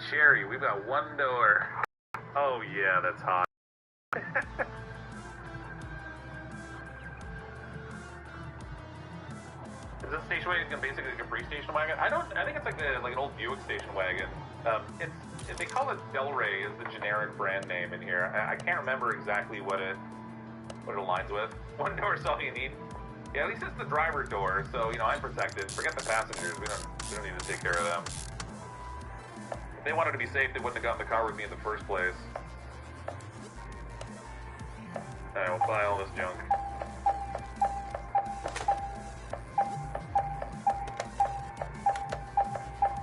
Cherry, we've got one door. Oh yeah, that's hot. Is this station wagon basically a Capri station wagon? I think it's like an old Buick station wagon. They call it Delray is the generic brand name in here. I can't remember exactly what it aligns with. One door is all you need. Yeah, at least it's the driver door, so I'm protected. Forget the passengers. We don't need to take care of them. If they wanted to be safe, they wouldn't have gotten the car with me in the first place. Alright, we'll buy all this junk.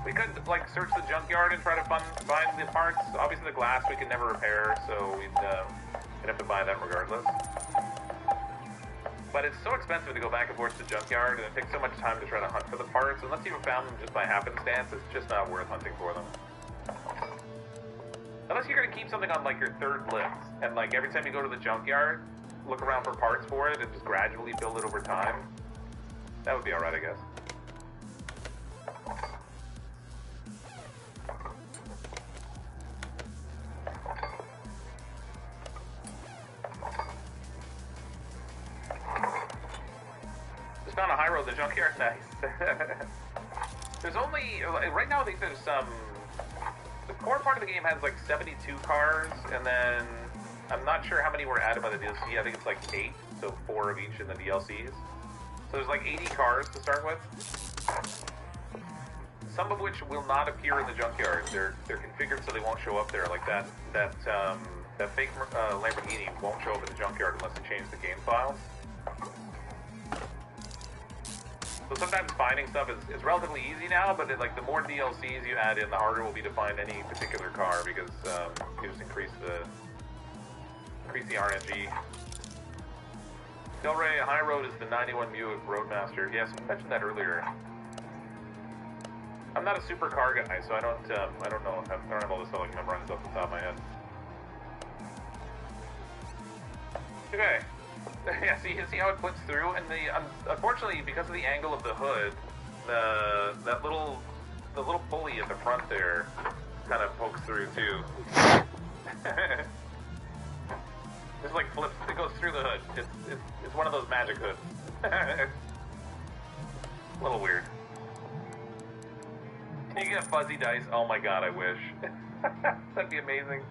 We could, search the junkyard and try to find the parts. Obviously the glass we could never repair, so we'd have to buy that regardless. But it's so expensive to go back and forth to the junkyard, and it takes so much time to try to hunt for the parts. Unless you found them just by happenstance, it's just not worth hunting for them. Unless you're going to keep something on, your third lift, and, every time you go to the junkyard, look around for parts for it, and just gradually build it over time. That would be alright, I guess. Just found a high road, the junkyard, nice. There's only, right now I think there's the core part of the game has 72 cars, and then I'm not sure how many were added by the DLC. I think it's 8, so 4 of each in the DLCs. So there's 80 cars to start with. Some of which will not appear in the junkyard. They're configured so they won't show up there. Like that fake Lamborghini won't show up in the junkyard unless you change the game files. So sometimes finding stuff is relatively easy now, but the more DLCs you add in, the harder it will be to find any particular car because you just increase the RNG. Delray High Road is the 91 Buick Roadmaster. Yes, we mentioned that earlier. I'm not a super car guy, so I don't know. I don't have all this stuff memorized off the top of my head. Okay. Yeah, see how it puts through, and unfortunately, because of the angle of the hood, the little pulley at the front there kind of pokes through too. Just flips, it goes through the hood. It's one of those magic hoods. A little weird. Can you get fuzzy dice? Oh my god, I wish. That'd be amazing.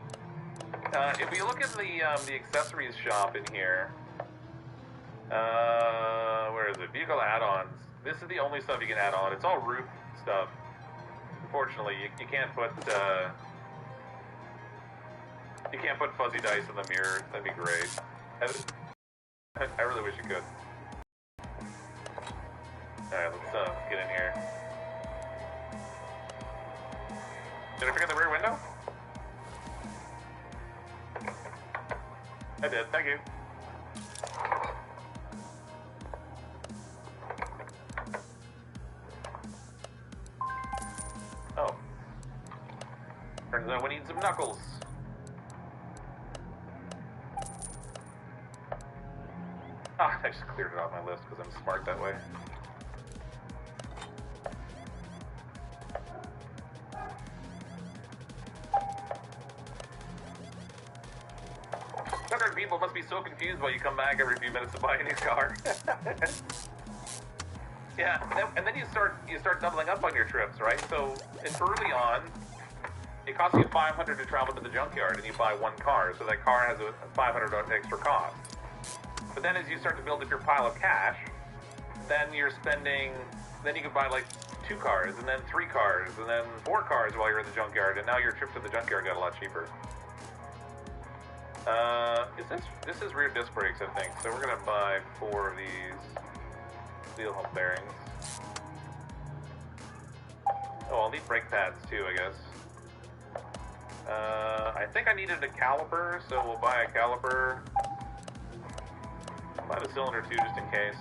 If we look at the accessories shop in here. Where is it? Vehicle add-ons. This is the only stuff you can add on. It's all roof stuff. Unfortunately, you can't put fuzzy dice in the mirror. That'd be great. I really wish you could. Alright, let's get in here. Did I forget the rear window? I did, thank you. Oh. Turns out we need some knuckles. Ah, I just cleared it off my list because I'm smart that way. Sucker people must be so confused why you come back every few minutes to buy a new car. Yeah, and then you start doubling up on your trips, right? So early on, it costs you $500 to travel to the junkyard, and you buy one car, so that car has a $500 extra cost. But then as you start to build up your pile of cash, then you can buy 2 cars, and then 3 cars, and then 4 cars while you're in the junkyard, and now your trip to the junkyard got a lot cheaper. This is rear disc brakes, I think, so we're gonna buy 4 of these steel hump bearings. Oh, I'll need brake pads too, I guess. I think I needed a caliper, so we'll buy a caliper. Buy the cylinder too, just in case.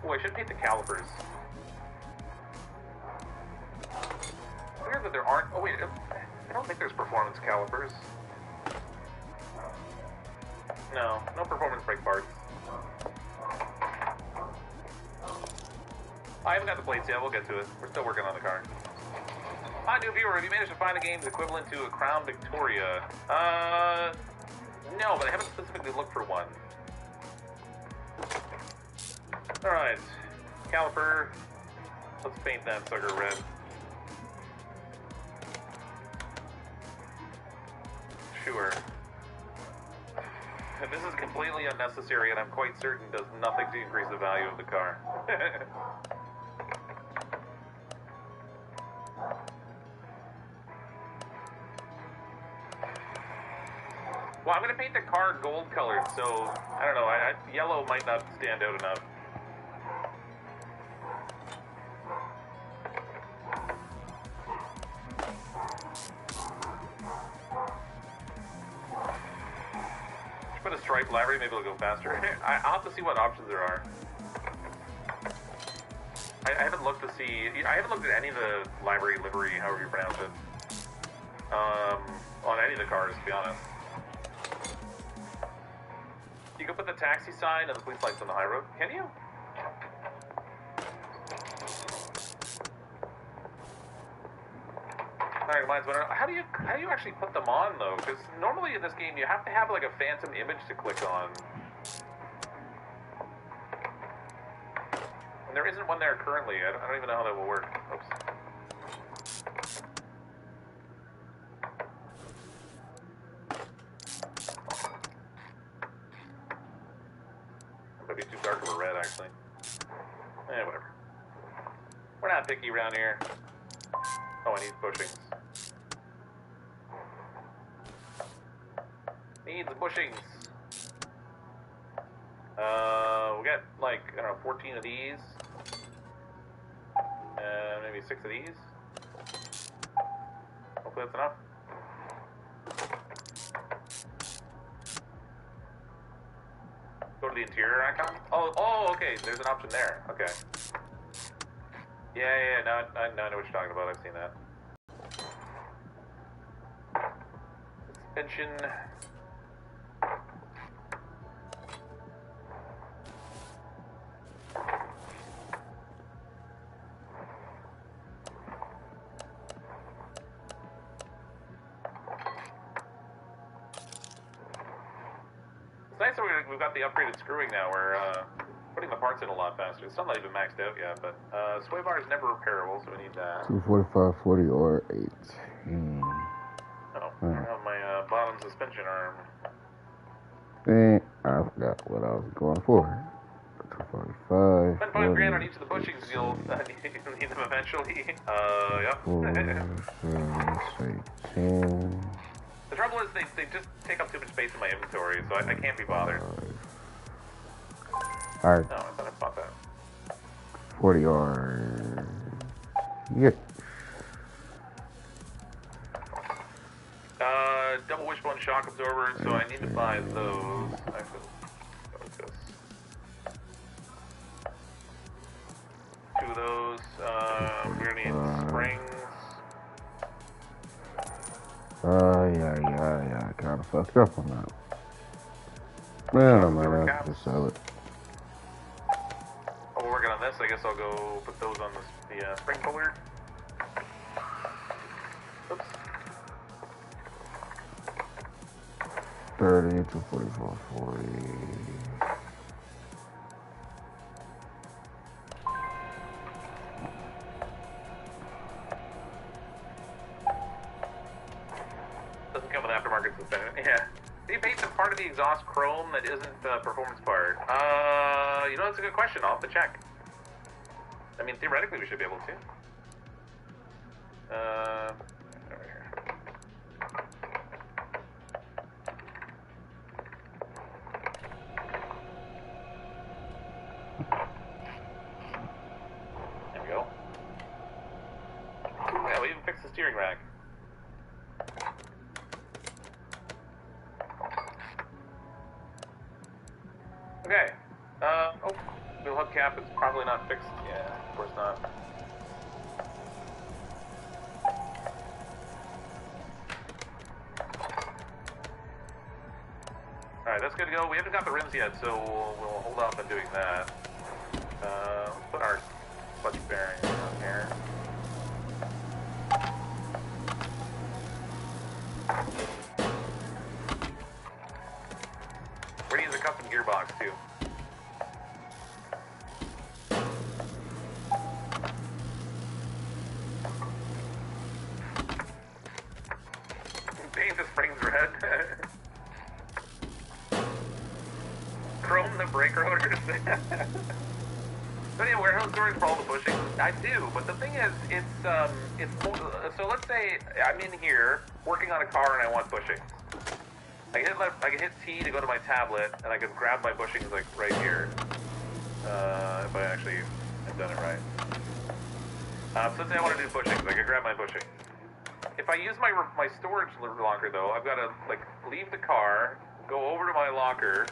Oh, I should take the calipers. Weird that there aren't. Oh wait, I don't think there's performance calipers. No performance brake parts. I haven't got the plates yet. We'll get to it. We're still working on the car. Hi, new viewer. Have you managed to find a game's equivalent to a Crown Victoria? No, but I haven't specifically looked for one. Alright. Caliper. Let's paint that sucker red. Sure. And this is completely unnecessary, and I'm quite certain does nothing to increase the value of the car. Well, I'm going to paint the car gold colored, so, I don't know, yellow might not stand out enough. Should put a stripe livery, maybe it'll go faster. I'll have to see what options there are. I haven't looked to see, I haven't looked at any of the livery, however you pronounce it, on any of the cars, to be honest. You can put the taxi sign and the police lights on the high road. Can you? That reminds me. How do you actually put them on though? Because normally in this game you have to have like a phantom image to click on, and there isn't one there currently. I don't even know how that will work. Oops. Be too dark of a red, actually. Whatever. We're not picky around here. Oh, I need bushings. Needs bushings. We got like, I don't know, 14 of these. Maybe 6 of these. Hopefully that's enough. Go to the interior icon? Oh, okay, there's an option there. Okay. Yeah, now I know what you're talking about. I've seen that. Suspension. It's nice that we've got the upgraded screwing now. We're putting the parts in a lot faster. It's still not even maxed out yet, but sway bar is never repairable, so we need that. 245, 40, or 18. Oh, I don't have my bottom suspension arm. I forgot what I was going for. 245. Spend $5,000 on each of the bushings. You'll need them eventually. Yep. 10. The trouble is they just take up too much space in my inventory, so I can't be bothered. Alright. No, I thought I bought that. 40 or... Yeah. Double wishbone shock absorbers, so I need to buy those. Actually, what is this? 2 of those. We're gonna need springs. Yeah. I kind of fucked up on that. Man, I might have to sell it. Oh, we're working on this. I guess I'll go put those on the spring puller. Oops. 30 to 44, 40. Doesn't come with aftermarket suspension. Yeah. Do you paint the part of the exhaust chrome that isn't the performance part? You know, that's a good question. I'll have to check. I mean, theoretically, we should be able to. Over here. There we go. Yeah, we even fixed the steering rack. Okay. Oh, wheel hubcap is probably not fixed. Yeah, of course not. Alright, that's good to go. We haven't got the rims yet, so we'll hold off on doing that. Let's put our clutch bearing on here. We're gonna use a custom gearbox too. Paint the springs red. Chrome the brake rotors. So yeah, warehouse storage for all the bushings. I do, but the thing is, it's more, so let's say I'm in here working on a car and I want bushings. I can hit T to go to my tablet and I can grab my bushings like right here. If I actually have done it right. So let's say I want to do bushings. I can grab my bushing. If I use my storage locker though, I've got to like leave the car, go over to my locker,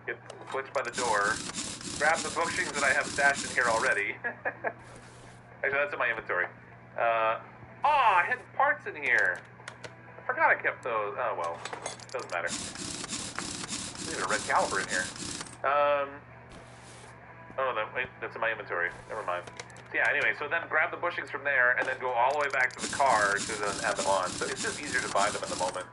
get switched by the door, grab the bushings that I have stashed in here already. Actually, that's in my inventory. I had parts in here. I forgot I kept those. Oh well, doesn't matter. There's a red caliper in here. Wait, that's in my inventory. Never mind. So yeah, anyway, so then grab the bushings from there and then go all the way back to the car to then add them on. So it's just easier to buy them in the moment.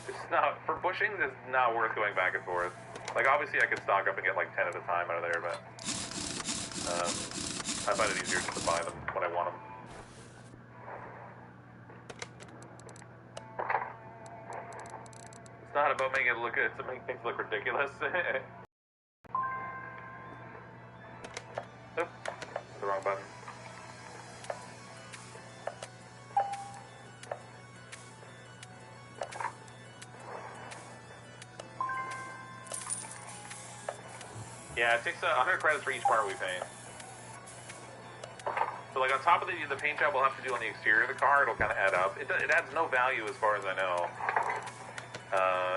It's not, for bushings, it's not worth going back and forth. Like, obviously I could stock up and get like 10 at a time out of there, but I find it easier just to buy them when I want them. It's not about making it look good, it's to make things look ridiculous. Oops, the wrong button. Yeah, it takes 100 credits for each part we paint. So like on top of the paint job we'll have to do on the exterior of the car, it'll kind of add up. It adds no value as far as I know.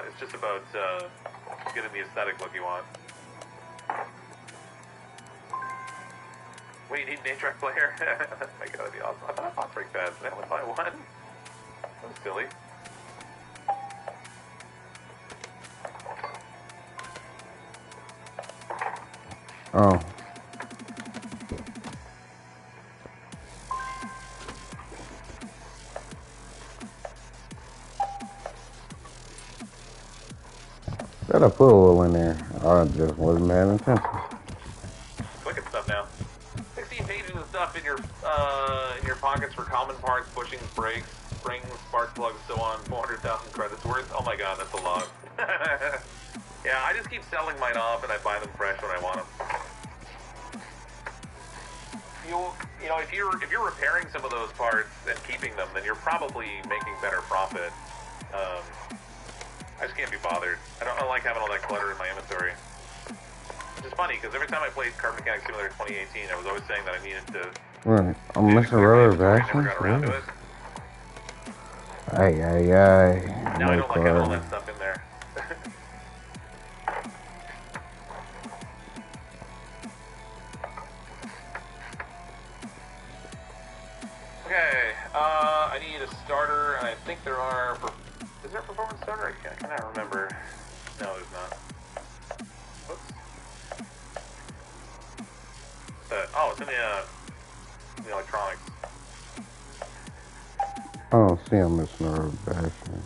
It's just about getting the aesthetic look you want. Wait, you need an 8-track player? My god, that'd be awesome. I thought I bought brake pads. Did I only buy one? That was silly. Oh. Gotta put oil in there. I just wasn't paying attention. Look at stuff now. 16 pages of stuff in your pockets for common parts, bushings, brakes, springs, spark plugs, so on. 400,000 credits worth. Oh my god, that's a lot. Yeah, I just keep selling mine off and I buy them fresh when I want them. You know, if you're repairing some of those parts and keeping them, then you're probably making better profit. I just can't be bothered. I don't like having all that clutter in my inventory. Which is funny, because every time I played Car Mechanic Simulator 2018, I was always saying that I needed to... Right. I'm missing rubber vacuum. I never got around to it. Aye. Now I don't like having all that stuff in there. Okay, I need a starter, and I think there are... Is there a performance starter? I cannot remember. No, there's not. Whoops. Oh, it's in the electronics. Oh, see, I'm missing a rubber vacuum.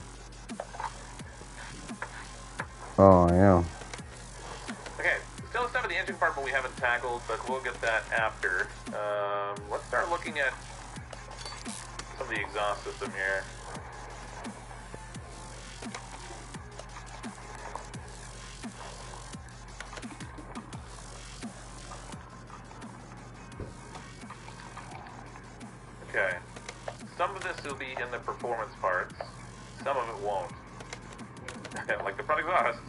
Oh, I am. Okay, still stuff in the engine part, but we haven't tackled, but we'll get that after. Let's start looking at some of the exhaust system here. Okay, some of this will be in the performance parts, some of it won't. Like the front exhaust.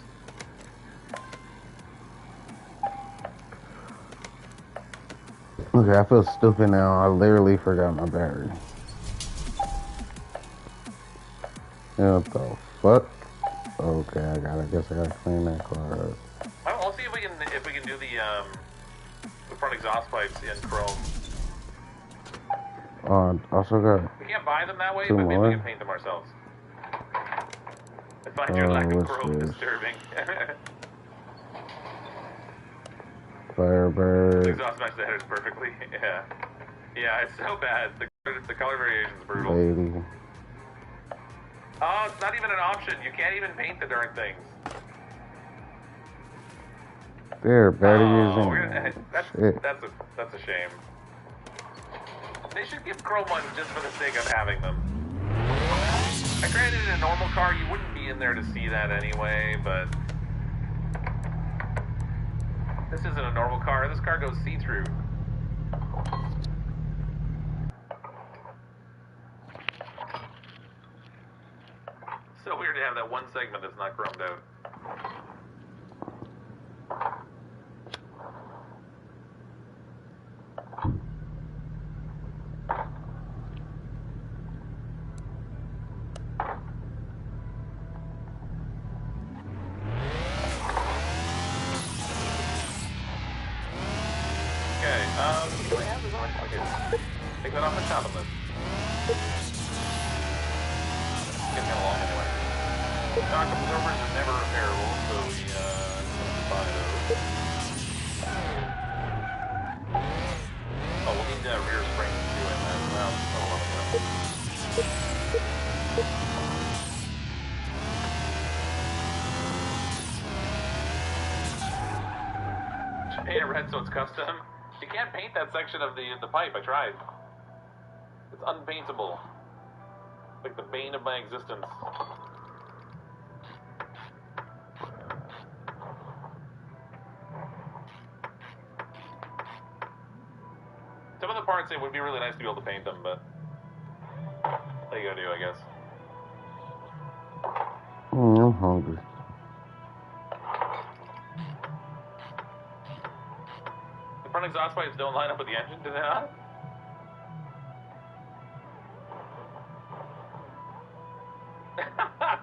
Okay, I feel stupid now. I literally forgot my battery. What the fuck? Okay, I guess I gotta clean that car up. I'll see if we can do the front exhaust pipes in chrome. Also got... We can't buy them that way, but maybe we can paint them ourselves. I find your lack of chrome disturbing. Firebird. Exhaust match the headers perfectly. Yeah. Yeah, it's so bad. The color variation's brutal. Lady. Oh, it's not even an option. You can't even paint the darn things. They're better That's a shame. They should give chrome ones just for the sake of having them. Granted, in a normal car, you wouldn't be in there to see that anyway, but this isn't a normal car. This car goes see-through. So weird to have that one segment that's not chromed out. Do I have this on? Okay. Take that off the shopping list. Getting along anyway. Shock absorbers are never repairable, so we buy those. Oh, we'll need rear springs too, and then paint it red so it's custom. You can't paint that section of the pipe. I tried. It's unpaintable. Like the bane of my existence. Some of the parts, it would be really nice to be able to paint them, but what are you gonna do, I guess? I'm hungry. The front exhaust pipes don't line up with the engine, do they not?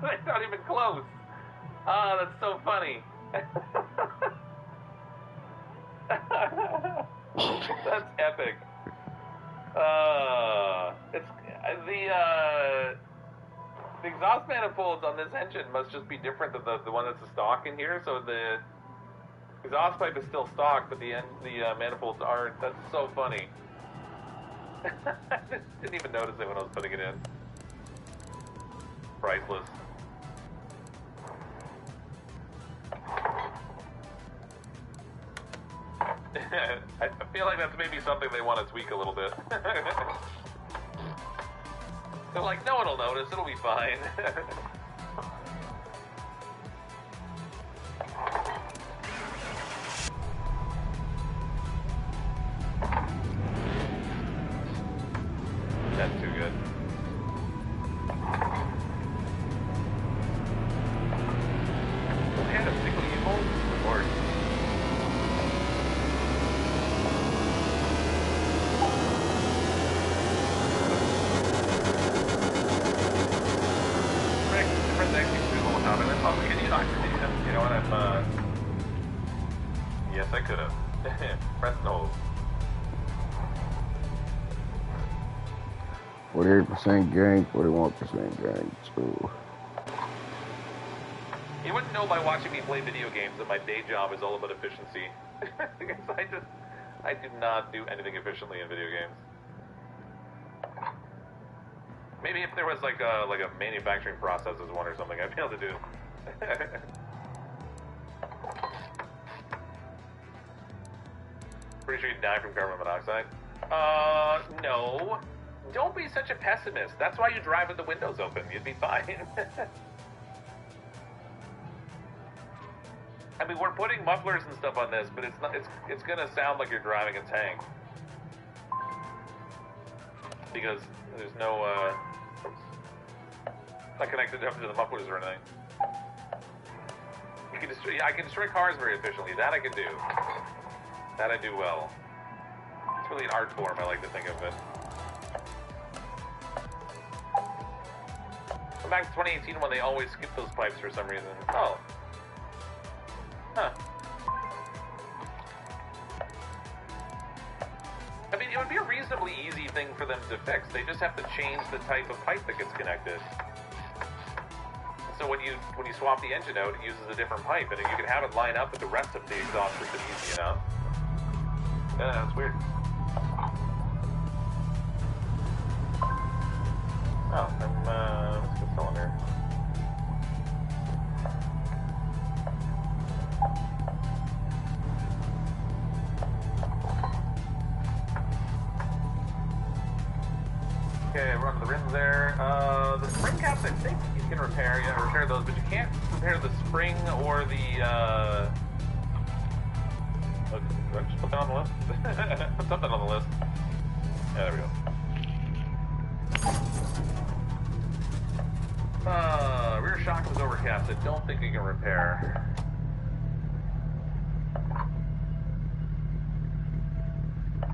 They're not even close. Oh, that's so funny. That's epic. It's the exhaust manifolds on this engine must just be different than the one that's a stock in here. So the exhaust pipe is still stock, but the manifolds aren't. That's so funny. I didn't even notice it when I was putting it in. Priceless. I feel like that's maybe something they want to tweak a little bit. They're like, no one will notice, it'll be fine. That's too good. What kind of sickly evil? Lord. You know what, yes, I could have. Press no. 48% gang, 41% gang. Ooh. You wouldn't know by watching me play video games that my day job is all about efficiency. Because I do not do anything efficiently in video games. Maybe if there was like a manufacturing processes one or something, I'd be able to do it. Pretty sure you'd die from carbon monoxide. No. Don't be such a pessimist. That's why you drive with the windows open. You'd be fine. I mean, we're putting mufflers and stuff on this, but it's not. It's gonna sound like you're driving a tank because there's no. Not connected up to the mufflers or anything. I can destroy cars very efficiently. That I can do. That I do well. It's really an art form, I like to think of it. Go back to 2018 when they always skip those pipes for some reason. Oh. Huh. I mean, it would be a reasonably easy thing for them to fix. They just have to change the type of pipe that gets connected. So when you swap the engine out, it uses a different pipe, and you can have it line up with the rest of the exhaust system easy enough. That's weird. Oh, let's get cylinder. Okay, run the rims there. The spring caps, I think you can repair. Yeah, repair those, but you can't repair the spring or the, did I just put that on the list? Put something on the list. Yeah, there we go. Rear shock was overcast. I don't think you can repair.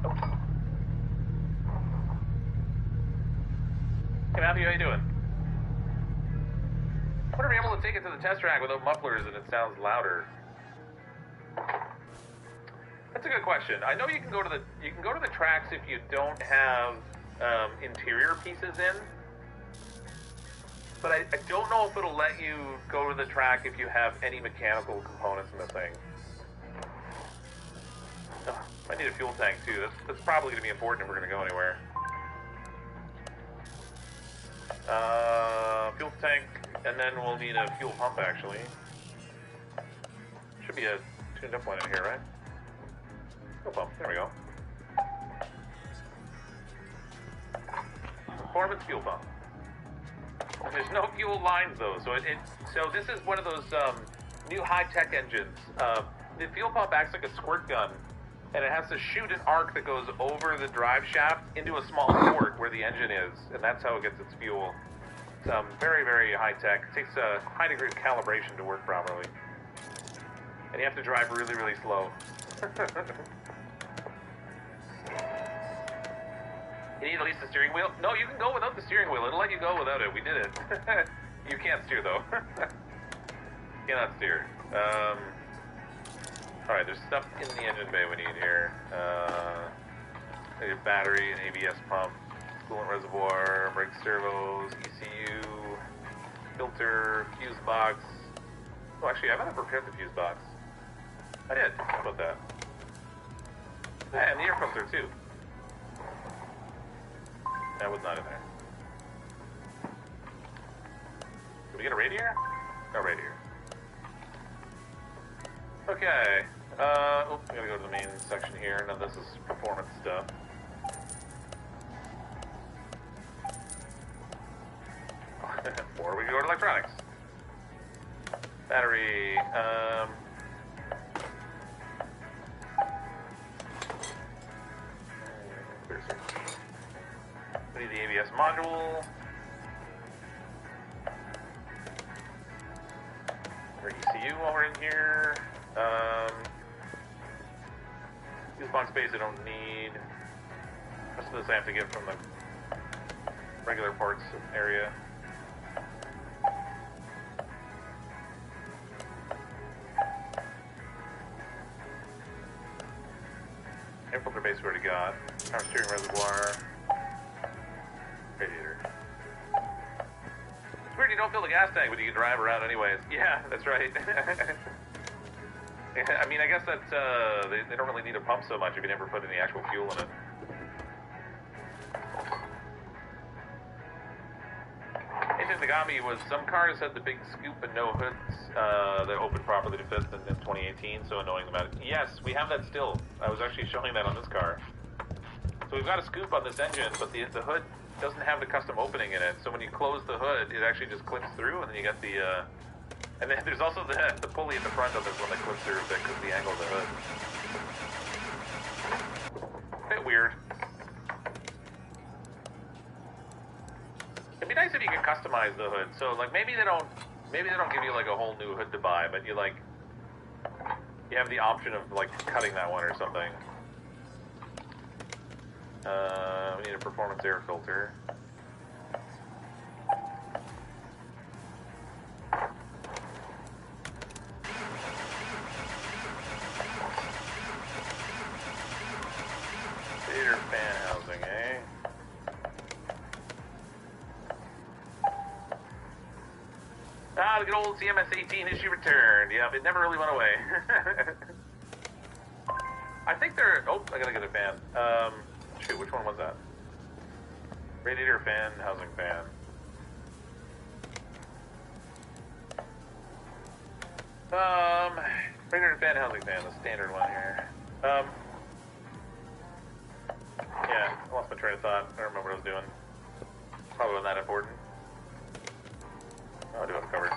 Oh. Hey Matthew, how you doing? I wonder if you're able to take it to the test track without mufflers and it sounds louder. That's a good question. I know you can go to the tracks if you don't have interior pieces in. But I don't know if it'll let you go to the track if you have any mechanical components missing. Oh, I need a fuel tank too. That's probably going to be important if we're going to go anywhere. Fuel tank, and then we'll need a fuel pump actually. Should be a tuned up one in here, right? Fuel pump, there we go. Performance fuel pump. There's no fuel lines though, so so this is one of those new high-tech engines. The fuel pump acts like a squirt gun, and it has to shoot an arc that goes over the drive shaft into a small port where the engine is, and that's how it gets its fuel. It's very, very high-tech. It takes a high degree of calibration to work properly, and you have to drive really, really slow. You need at least a steering wheel? No, you can go without the steering wheel. It'll let you go without it. We did it. You can't steer, though. Cannot steer. Alright, there's stuff in the engine bay we need here. A battery, an ABS pump, coolant reservoir, brake servos, ECU, filter, fuse box. Oh, actually, I might have prepared the fuse box. I did. How about that? Yeah, and the air filter, too. That was not in there. Did we get a radiator? No radiator. Okay. Oh, we gotta go to the main section here. Now this is performance stuff. Or we can go to electronics. Battery. We need the ABS module. Our ECU while we're in here. Fuse box space I don't need. Rest of this I have to get from the regular parts area. Air filter base we already got. Power steering reservoir. Radiator. It's weird you don't fill the gas tank, but you can drive around anyways. Yeah, that's right. I mean, I guess that they don't really need a pump so much if you never put any actual fuel in it. Anything that got me was some cars had the big scoop and no hoods that opened properly to fifth in 2018, so annoying about it. Yes, we have that still. I was actually showing that on this car. So we've got a scoop on this engine, but the hood doesn't have the custom opening in it, so when you close the hood, it actually just clips through, and then you get the, and then there's also the pulley at the front of this one that clips through because of the angle of the hood. A bit weird. It'd be nice if you could customize the hood, so like maybe they don't give you like a whole new hood to buy, but you have the option of like cutting that one or something. We need a performance air filter. Radiator fan housing, eh? Ah, the good old CMS 18 issue returned. Yeah, it never really went away. I think they're... Oh, I gotta get a fan. Shoot, which one was that? Radiator fan, housing fan. Radiator fan, housing fan, the standard one here. Yeah, I lost my train of thought. I don't remember what I was doing. Probably wasn't that important. Oh, I do have it covered.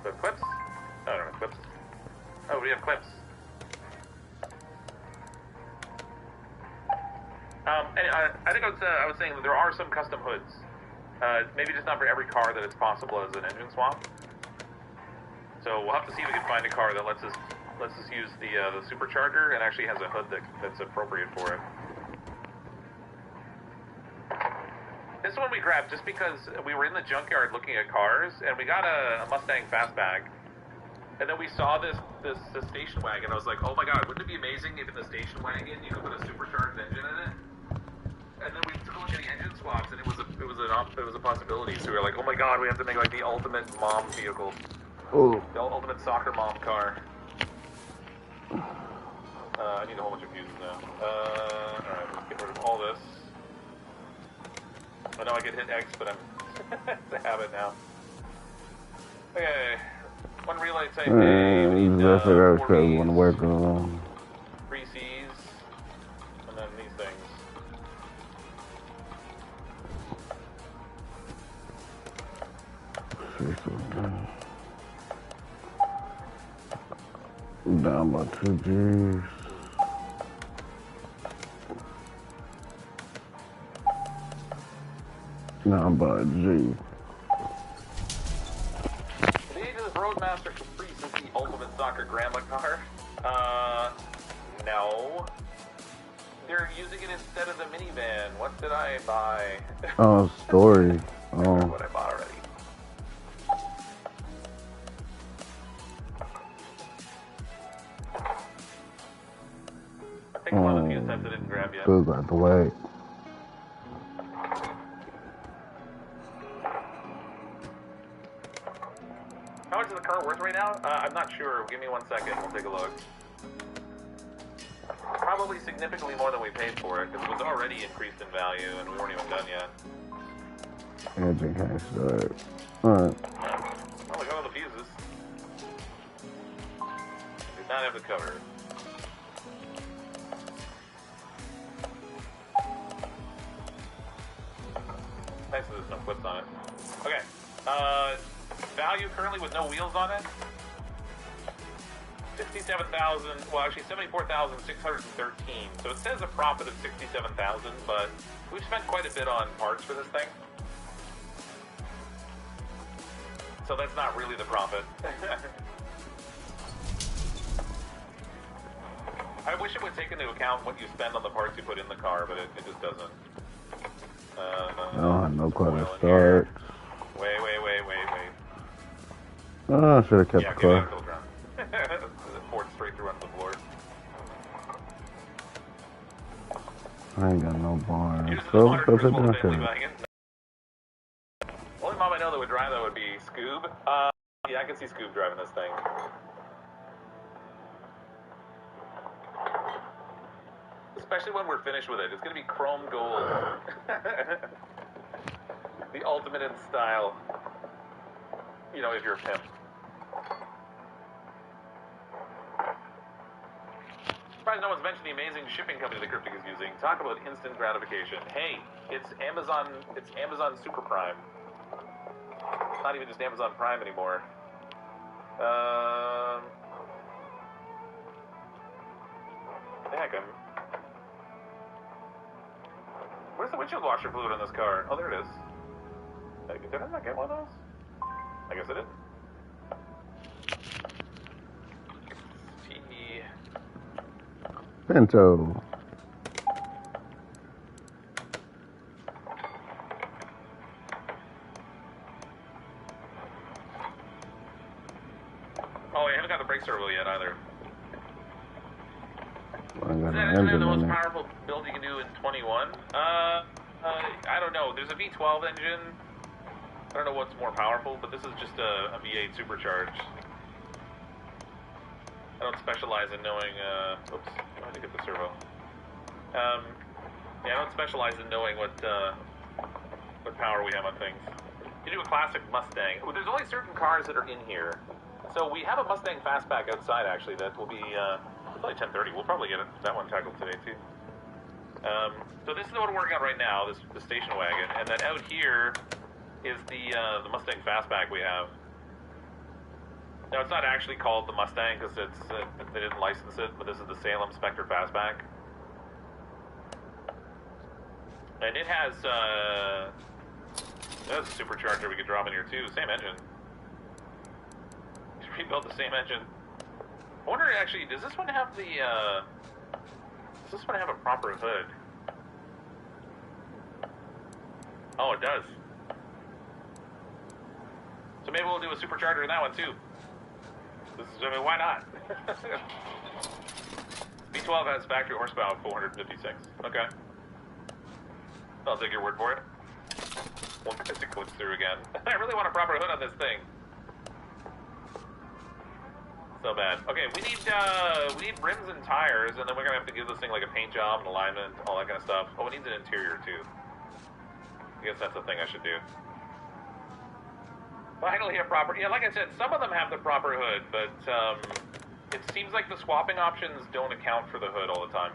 The clips? Oh, I don't have clips. Oh, we have clips. I think I was saying that there are some custom hoods. Maybe just not for every car that it's possible as an engine swap. So we'll have to see if we can find a car that lets us use the supercharger and actually has a hood that's appropriate for it. This one we grabbed just because we were in the junkyard looking at cars, and we got a Mustang Fastback. And then we saw this station wagon. I was like, oh my god, wouldn't it be amazing if in the station wagon you could put a supercharged engine in it? And then we took a look at the engine swaps, and it was a possibility. So we were like, oh my god, we have to make like the ultimate mom vehicle. Oh. The ultimate soccer mom car. I need a whole bunch of fuses now. Alright, let's get rid of all this. I know I could hit X, but it's a habit now. Okay. One relay type A. We need 4 Bs, want to work on 3 Cs, and then these things. Down by 2 Gs. Down by a G. Roadmaster Caprice is the ultimate soccer grandma car. No. They're using it instead of the minivan. What did I buy? Oh, story. Oh. What I bought already. I think one of the few times I didn't grab yet. Feels like the way. How much is the car worth right now? I'm not sure. Give me 1 second. We'll take a look. Probably significantly more than we paid for it, because it was already increased in value, and we weren't even done yet. Engine can't start. Alright. Oh, look at all the fuses. Did not have the cover. Nice that there's no clips on it. Okay. Value currently with no wheels on it. 67,000. Well, actually 74,613. So it says a profit of 67,000, but we've spent quite a bit on parts for this thing. So that's not really the profit. I wish it would take into account what you spend on the parts you put in the car, but it just doesn't. I don't have no clue to start. Wait. Oh, I should have kept the car. Poured straight through onto the floor. I ain't got no barn. So, go sit down here. Only mom I know that would drive that would be Scoob. Yeah, I can see Scoob driving this thing. Especially when we're finished with it. It's going to be chrome gold. The ultimate in style. You know, if you're a pimp. Surprised no one's mentioned the amazing shipping company the Cryptic is using. Talk about instant gratification. Hey, it's Amazon Super Prime. Not even just Amazon Prime anymore. Heck, where's the windshield washer fluid on this car? Oh, there it is. Did I not get one of those? I guess I didn't. Pinto. Oh, I haven't got the brake servo yet either. Is that the most powerful build you can do in 21? I don't know. There's a V12 engine. I don't know what's more powerful, but this is just a V8 supercharged. I don't specialize in knowing, oops, I had to get the servo. Yeah, I don't specialize in knowing what power we have on things. You do a classic Mustang. Well, there's only certain cars that are in here. So we have a Mustang Fastback outside, actually, that will be, it's only 10:30. We'll probably get that one tackled today, too. So this is what we're working on right now, the station wagon. And then out here is the Mustang Fastback we have. Now, it's not actually called the Mustang because they didn't license it, but this is the Salem Spectre Fastback. And it has a supercharger we could drop in here too. Same engine. Just rebuild the same engine. I wonder actually, does this one have the? Does this one have a proper hood? Oh, it does. So maybe we'll do a supercharger in that one too. I mean, why not? V12 has factory horsepower of 456. Okay. I'll take your word for it. We'll get to click through again. I really want a proper hood on this thing. So bad. Okay, we need rims and tires, and then we're gonna have to give this thing like a paint job and alignment, all that kind of stuff. Oh, it needs an interior too. I guess that's the thing I should do. Finally, a proper. Yeah, like I said, some of them have the proper hood, but it seems like the swapping options don't account for the hood all the time.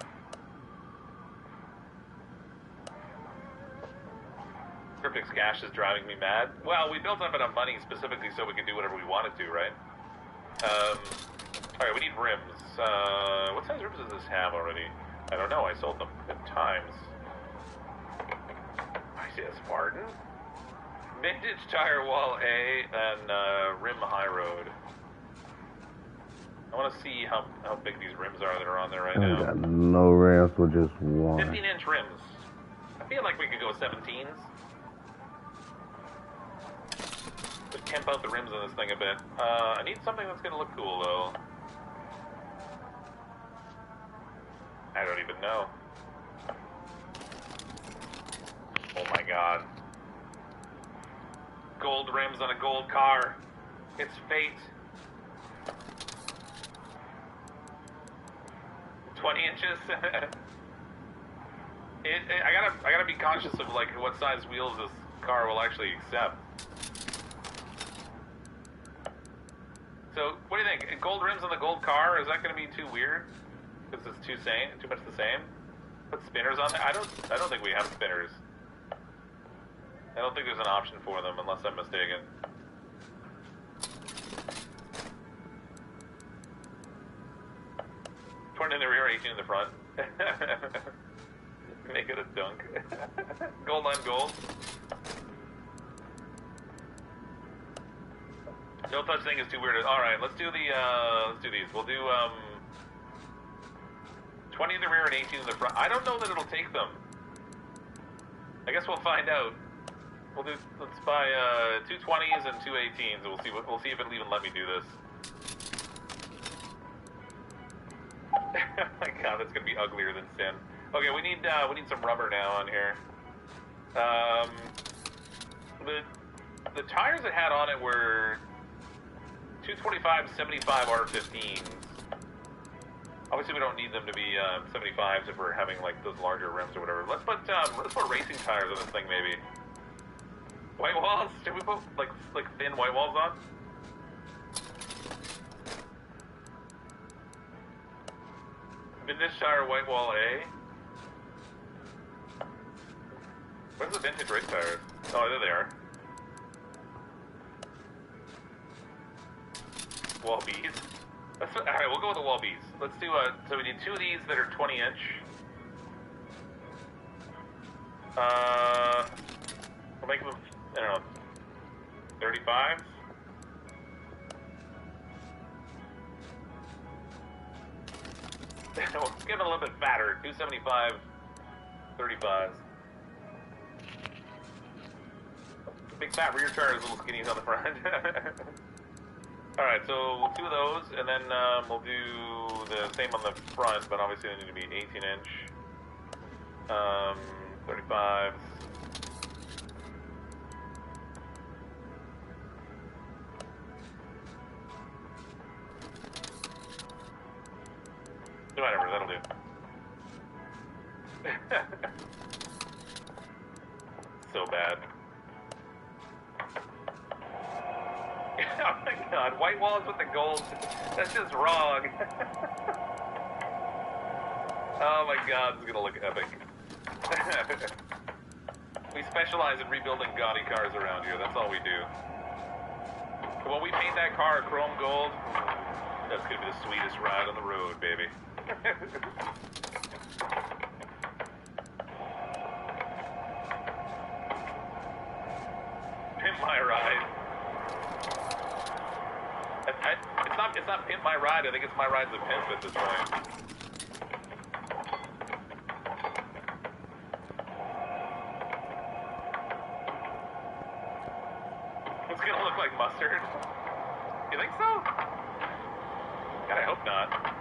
Cryptic's cash is driving me mad. Well, we built up enough money specifically so we could do whatever we wanted to, right? Alright, we need rims. What size rims does this have already? I don't know, I sold them at times. I see a Spartan. Vintage tire wall A and rim high road. I want to see how big these rims are that are on there right now. I got no rims with just one. 15-inch rims. I feel like we could go 17s. Just camp out the rims on this thing a bit. I need something that's going to look cool, though. I don't even know. Oh my god. Gold rims on a gold car. It's fate. 20 inches. I gotta be conscious of like what size wheels this car will actually accept. So, what do you think? Gold rims on the gold car, is that gonna be too weird? Because it's too much the same? Put spinners on there? I don't think we have spinners. I don't think there's an option for them, unless I'm mistaken. Torn in the rear, 18 in the front. Make it a dunk. Gold on gold. No such thing is too weird. Alright, let's do these. We'll do, 20 in the rear and 18 in the front. I don't know that it'll take them. I guess we'll find out. Let's buy, 2 20s and 2 18s, and we'll see if it'll even let me do this. Oh my god, that's gonna be uglier than sin. Okay, we need some rubber now on here. The tires it had on it were 225 75 R15s. Obviously, we don't need them to be 75s if we're having like those larger rims or whatever. Let's put racing tires on this thing, maybe. White walls? Should we put like thin white walls on? Vintage tire white wall A. Where's the vintage race tires? Oh, there they are. Wall Bs. Alright, we'll go with the wall Bs. Let's do so we need 2 of these that are 20 inch. We'll make them, I don't know, 35s? We'll get it a little bit fatter. 275, 35s. Big fat rear tires, little skinnies on the front. Alright, so we'll do those, and then we'll do the same on the front, but obviously they need to be 18 inch. 35s. Whatever, that'll do. So bad. Oh my god, white walls with the gold. That's just wrong. Oh my god, this is gonna look epic. We specialize in rebuilding gaudy cars around here, that's all we do. When we paint that car chrome gold, that's gonna be the sweetest ride on the road, baby. Pimp my ride. It's not pimp my ride, I think it's my ride's a pimp at this point. It's gonna look like mustard. You think so? God, I hope not.